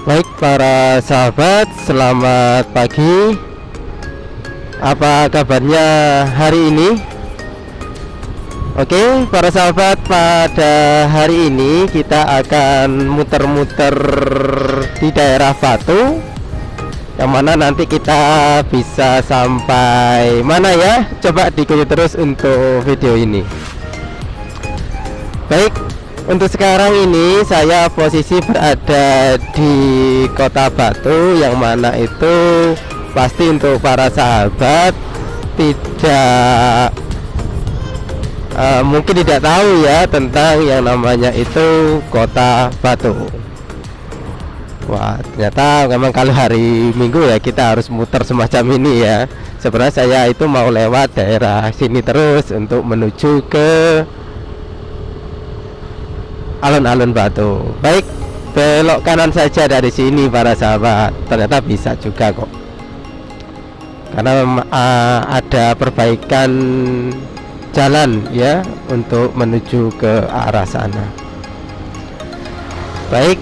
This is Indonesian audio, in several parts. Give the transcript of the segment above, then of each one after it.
Baik para sahabat, selamat pagi. Apa kabarnya hari ini? Oke, para sahabat, pada hari ini kita akan muter-muter di daerah Batu, yang mana nanti kita bisa sampai mana ya? Coba diikuti terus untuk video ini. Baik, untuk sekarang ini saya posisi berada di Kota Batu, yang mana itu pasti untuk para sahabat tidak mungkin tidak tahu ya tentang yang namanya itu Kota Batu. Wah, ternyata memang kalau hari Minggu ya kita harus muter semacam ini ya. Sebenarnya saya itu mau lewat daerah sini terus untuk menuju ke alun-alun Batu. Baik, belok kanan saja dari sini para sahabat. Ternyata bisa juga kok, karena ada perbaikan jalan ya untuk menuju ke arah sana. Baik,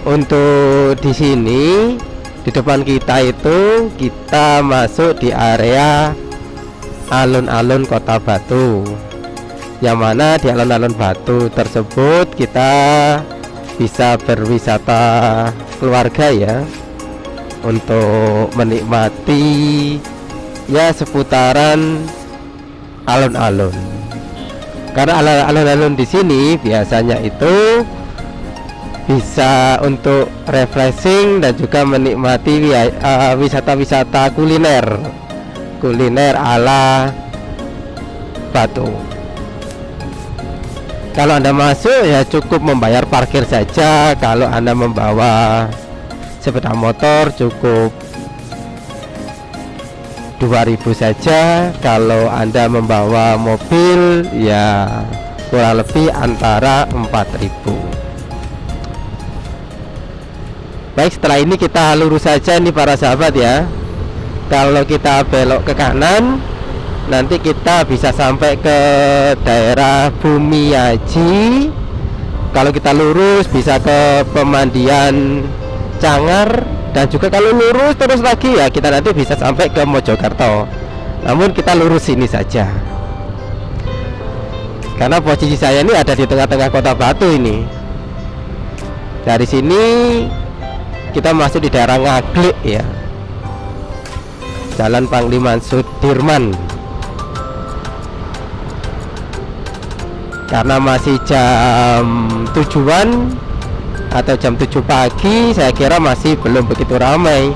untuk di sini di depan kita itu kita masuk di area alun-alun Kota Batu, yang mana di alun-alun Batu tersebut kita bisa berwisata keluarga ya, untuk menikmati ya seputaran alun-alun. Karena alun-alun di sini biasanya itu bisa untuk refreshing dan juga menikmati wisata-wisata kuliner ala Batu. Kalau Anda masuk ya cukup membayar parkir saja. Kalau Anda membawa sepeda motor cukup 2.000 saja. Kalau Anda membawa mobil ya kurang lebih antara 4.000. Baik, setelah ini kita lurus saja nih para sahabat ya. Kalau kita belok ke kanan, nanti kita bisa sampai ke daerah Bumiaji. Kalau kita lurus bisa ke Pemandian Cangar, dan juga kalau lurus terus lagi ya kita nanti bisa sampai ke Mojokerto. Namun kita lurus sini saja, karena posisi saya ini ada di tengah-tengah Kota Batu ini. Dari sini kita masuk di daerah Ngaglik ya, Jalan Panglima Sudirman. Karena masih jam 7-an atau jam 7 pagi, saya kira masih belum begitu ramai,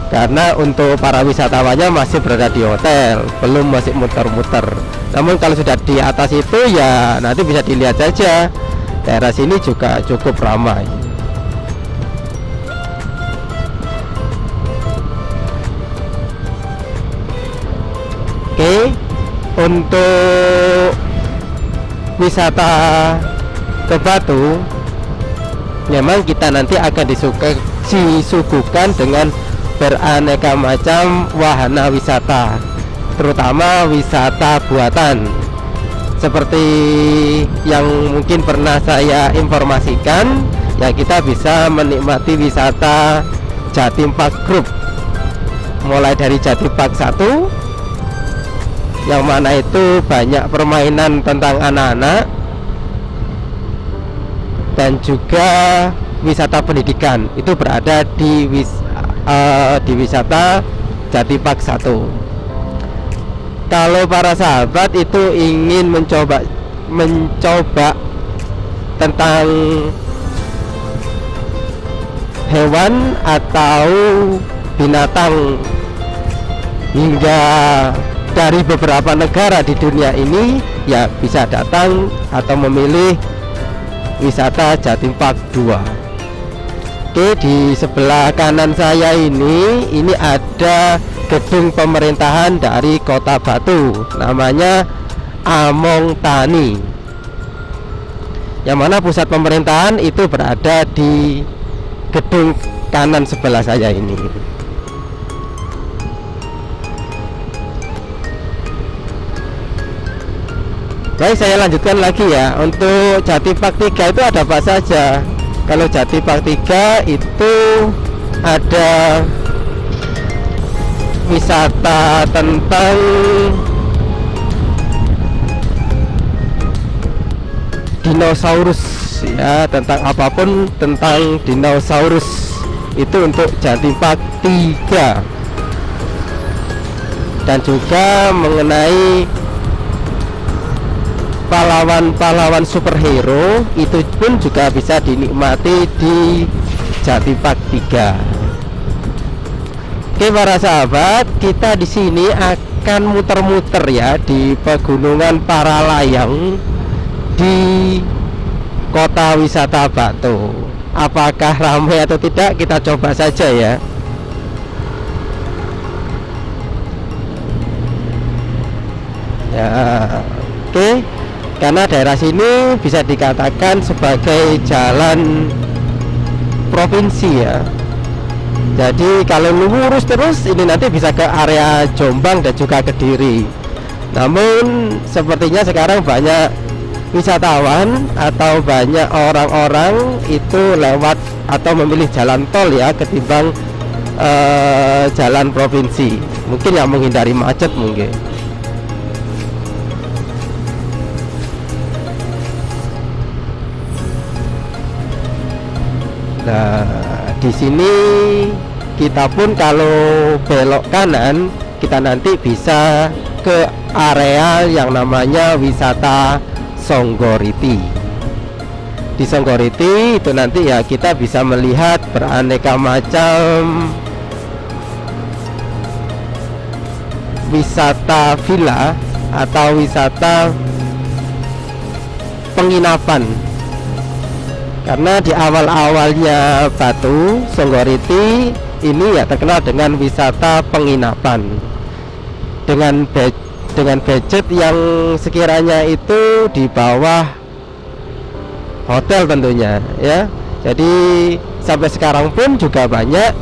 karena untuk para wisatawannya masih berada di hotel, belum masih muter-muter. Namun kalau sudah di atas itu ya nanti bisa dilihat saja, daerah sini juga cukup ramai. Oke, untuk wisata ke Batu memang kita nanti akan disuguhkan dengan beraneka macam wahana wisata, terutama wisata buatan seperti yang mungkin pernah saya informasikan ya. Kita bisa menikmati wisata Jatim Park Group, mulai dari Jatim Park 1 yang mana itu banyak permainan tentang anak-anak, dan juga wisata pendidikan itu berada di wisata Jatim Park 1. Kalau para sahabat itu ingin mencoba tentang hewan atau binatang hingga dari beberapa negara di dunia ini ya, bisa datang atau memilih wisata Jatim Park 2. Oke, di sebelah kanan saya ini ada gedung pemerintahan dari Kota Batu, namanya Among Tani, yang mana pusat pemerintahan itu berada di gedung kanan sebelah saya ini. Baik, saya lanjutkan lagi ya. Untuk Jatim Park 3 itu ada apa saja? Kalau Jati Park 3 itu ada wisata tentang dinosaurus ya, tentang apapun tentang dinosaurus itu untuk Jati Park 3, dan juga mengenai pahlawan-pahlawan superhero itu pun juga bisa dinikmati di Jati Park 3. Oke para sahabat, kita di sini akan muter-muter ya di pegunungan Paralayang di kota wisata Batu. Apakah ramai atau tidak, kita coba saja ya. Ya, oke. Karena daerah sini bisa dikatakan sebagai jalan provinsi ya. Jadi kalau lurus terus ini nanti bisa ke area Jombang dan juga Kediri. Namun sepertinya sekarang banyak wisatawan atau banyak orang-orang itu lewat atau memilih jalan tol ya ketimbang jalan provinsi. Mungkin yang menghindari macet mungkin. Nah, di sini kita pun kalau belok kanan, kita nanti bisa ke area yang namanya wisata Songgoriti. Di Songgoriti itu nanti ya kita bisa melihat beraneka macam wisata villa atau wisata penginapan. Karena di awal-awalnya Batu, Songgoriti ini ya terkenal dengan wisata penginapan dengan budget yang sekiranya itu di bawah hotel tentunya ya. Jadi sampai sekarang pun juga banyak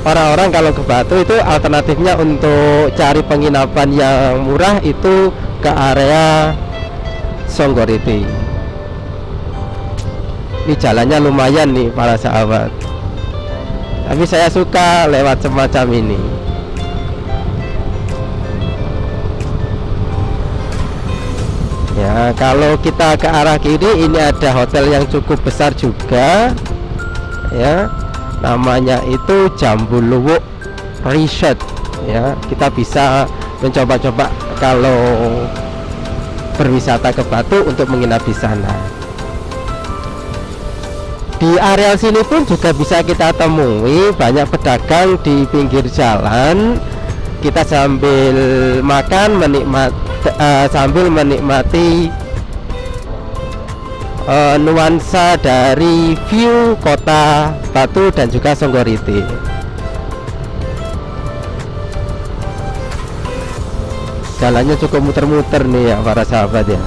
orang-orang kalau ke Batu itu alternatifnya untuk cari penginapan yang murah itu ke area Songgoriti. Ini jalannya lumayan nih para sahabat, tapi saya suka lewat semacam ini. Ya, kalau kita ke arah kiri ini ada hotel yang cukup besar juga ya, namanya itu Jambuluwuk Resort ya. Kita bisa mencoba-coba kalau berwisata ke Batu untuk menginap di sana. Di area sini pun juga bisa kita temui banyak pedagang di pinggir jalan. Kita sambil makan sambil menikmati nuansa dari view kota Batu dan juga Songgoriti. Jalannya cukup muter-muter nih ya para sahabat ya.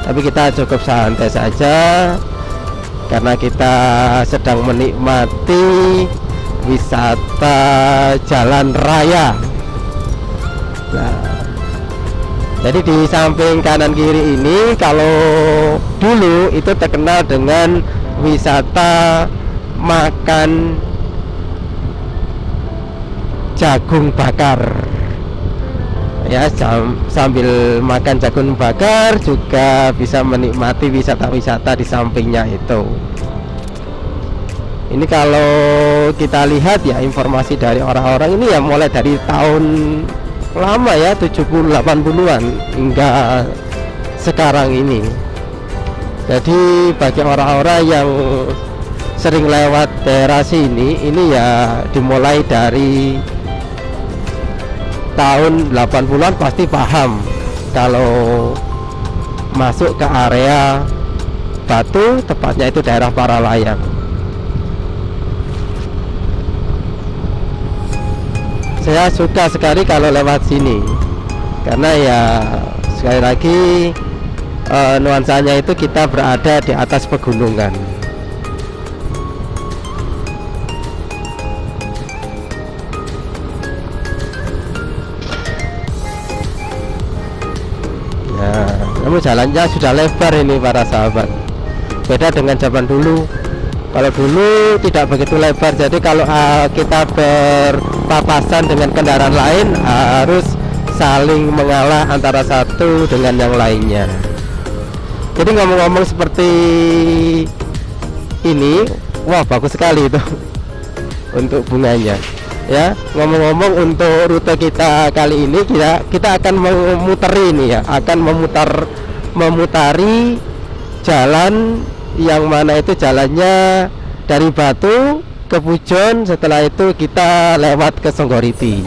Tapi kita cukup santai saja karena kita sedang menikmati wisata jalan raya. Nah, jadi di samping kanan kiri ini kalau dulu itu terkenal dengan wisata makan jagung bakar. Ya, sambil makan jagung bakar juga bisa menikmati wisata-wisata di sampingnya itu. Ini kalau kita lihat ya informasi dari orang-orang ini ya mulai dari tahun lama ya 70-80-an hingga sekarang ini. Jadi bagi orang-orang yang sering lewat daerah sini ini ya dimulai dari tahun 80-an pasti paham kalau masuk ke area Batu, tepatnya itu daerah Paralayang. Saya suka sekali kalau lewat sini karena ya sekali lagi nuansanya itu kita berada di atas pegunungan. Namun jalannya sudah lebar ini para sahabat. beda dengan zaman dulu. Kalau dulu tidak begitu lebar, jadi kalau kita berpapasan dengan kendaraan lain harus saling mengalah antara satu dengan yang lainnya. Jadi ngomong-ngomong seperti ini, wah bagus sekali itu untuk bunganya ya. Ngomong-ngomong untuk rute kita kali ini, kita akan memutari ini ya, akan memutari jalan yang mana itu jalannya dari Batu ke Pujon, setelah itu kita lewat ke Songgoriti.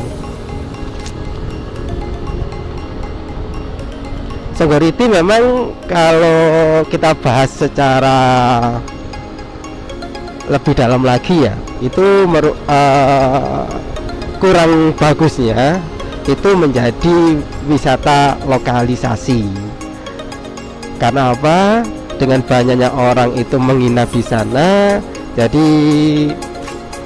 Songgoriti memang kalau kita bahas secara lebih dalam lagi ya, itu kurang bagusnya itu menjadi wisata lokalisasi. Karena apa? Dengan banyaknya orang itu menginap di sana, jadi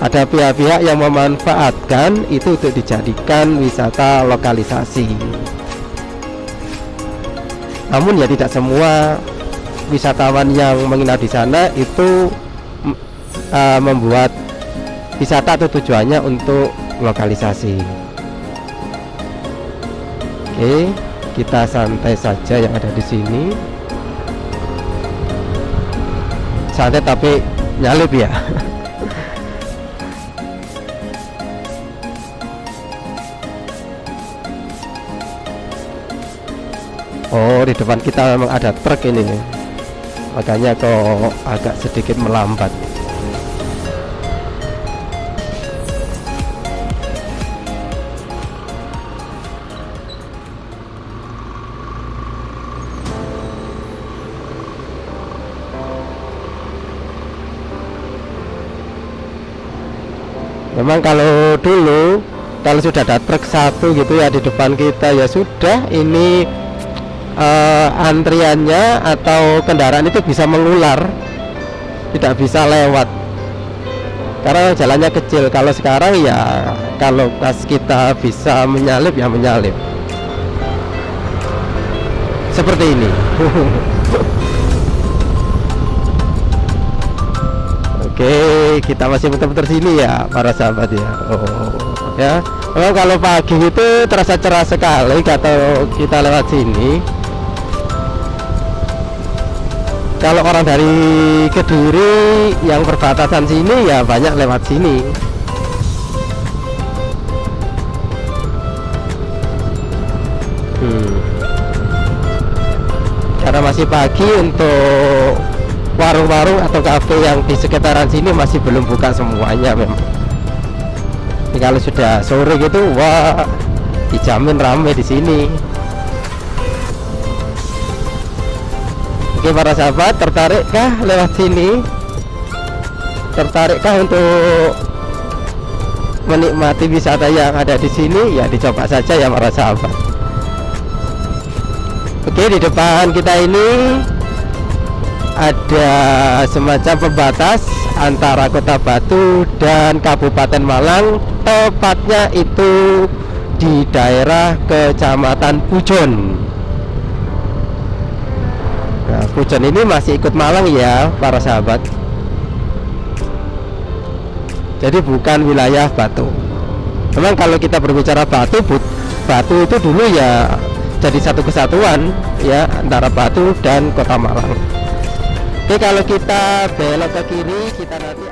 ada pihak-pihak yang memanfaatkan itu untuk dijadikan wisata lokalisasi. Namun ya tidak semua wisatawan yang menginap di sana itu membuat wisata atau tujuannya untuk lokalisasi. Oke, kita santai saja yang ada di sini. Santai tapi nyalip ya. Oh, di depan kita memang ada truk ini nih. Makanya kok agak sedikit melambat. Memang kalau dulu kalau sudah ada truk satu gitu ya di depan kita, ya sudah, ini antriannya atau kendaraan itu bisa mengular, tidak bisa lewat karena jalannya kecil. Kalau sekarang ya kalau pas kita bisa menyalip ya menyalip seperti ini. Oke, kita masih muter-muter sini ya para sahabat ya. Oh ya, memang kalau pagi itu terasa cerah sekali kalau kita lewat sini. Kalau orang dari Kediri yang perbatasan sini ya banyak lewat sini. Karena masih pagi, untuk warung-warung atau kafe yang di sekitaran sini masih belum buka semuanya memang. Jadi kalau sudah sore gitu, wah dijamin ramai di sini. Oke para sahabat, tertarikkah lewat sini? Tertarikkah untuk menikmati wisata yang ada di sini? Ya dicoba saja ya para sahabat. Oke, di depan kita ini ada semacam pembatas antara Kota Batu dan Kabupaten Malang, tepatnya itu di daerah Kecamatan Pujon. Nah, Pujon ini masih ikut Malang ya para sahabat, jadi bukan wilayah Batu. Memang kalau kita berbicara Batu, Batu itu dulu ya jadi satu kesatuan ya antara Batu dan Kota Malang. Oke, kalau kita belok ke kiri, kita nanti